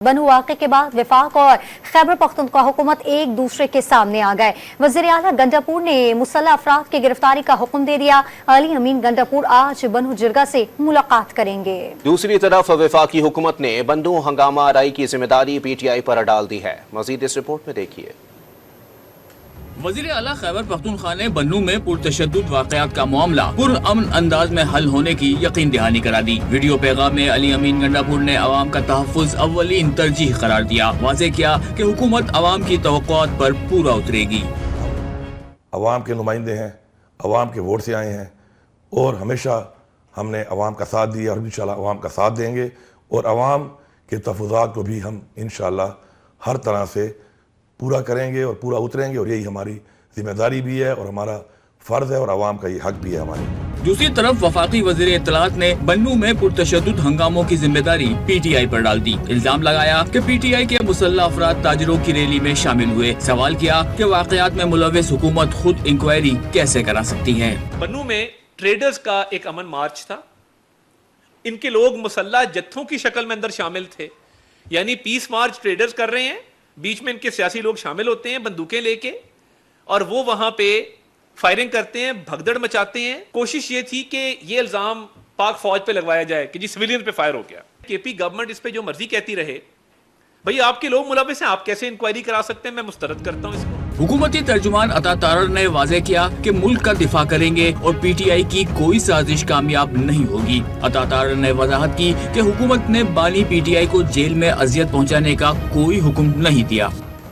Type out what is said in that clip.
बनू वाक़े के बाद वफाक और खैबर पख्तूनख्वा हुकूमत एक दूसरे के सामने आ गए। वज़ीर आला गंडापुर ने मुसल्लह अफराद की गिरफ्तारी का हुक्म दे दिया। अली अमीन गंडापुर आज बनू जिरगा से मुलाकात करेंगे। दूसरी तरफ वफाकी हुकूमत ने बंदू हंगामा आराई की जिम्मेदारी PTI पर डाल दी है। मजीद इस रिपोर्ट में देखिए। वज़ीर आला खैबर पख्तूनख्वा ने बन्नू में पुरतशद्दुद वाक़यात का मामला पुरअमन अंदाज में हल होने की यकीन दहानी करा दी। वीडियो पैगाम में अली अमीन गंडापुर ने अवाम का तहफ़्फ़ुज़ अव्वलीन तरजीह करार दिया। वाज़ेह किया कि हुकूमत अवाम की तवक्कुआत पर पूरा उतरेगी। अवाम के नुमाइंदे हैं, अवाम के वोट से आए हैं और हमेशा हमने अवाम का साथ दिया और इंशाअल्लाह अवाम का साथ देंगे और अवाम के तहफ़्फ़ुज़ात को भी हम इंशाअल्लाह हर तरह से पूरा करेंगे और पूरा उतरेंगे और यही हमारी जिम्मेदारी भी है और हमारा फर्ज है और अवाम का ये हक भी है हमारी। दूसरी तरफ वफाकी वज़ीर इत्तलात ने बन्नू में पुरतशद्दुद हंगामों की जिम्मेदारी PTI पर डाल दी। इल्जाम लगाया कि PTI के मुसल्लह अफराद ताजिरों की रैली में शामिल हुए। सवाल किया कि वाक़यात में मुलव्विस हुकूमत खुद इंक्वायरी कैसे करा सकती है। बन्नू में ट्रेडर्स का एक अमन मार्च था। इनके लोग मुसल्लह जत्थों की शक्ल में अंदर शामिल थे, यानी पीस मार्च ट्रेडर्स कर रहे हैं, बीच में इनके सियासी लोग शामिल होते हैं बंदूकें लेके और वो वहां पे फायरिंग करते हैं, भगदड़ मचाते हैं। कोशिश ये थी कि ये इल्जाम पाक फौज पे लगवाया जाए कि जी सिविलियन पे फायर हो गया। KP गवर्नमेंट इस पे जो मर्जी कहती रहे, भाई आपके लोग मुलव्विस हैं, आप कैसे इंक्वायरी करा सकते हैं, मैं मुस्तरद करता हूं इसको। हुकूमती तर्जुमान अता तारर ने वाज़ेह किया कि मुल्क का दिफा करेंगे और PTI की कोई साजिश कामयाब नहीं होगी। अता तारर ने वजाहत की कि हुकूमत ने बानी PTI को जेल में अजियत पहुंचाने का कोई हुक्म नहीं दिया।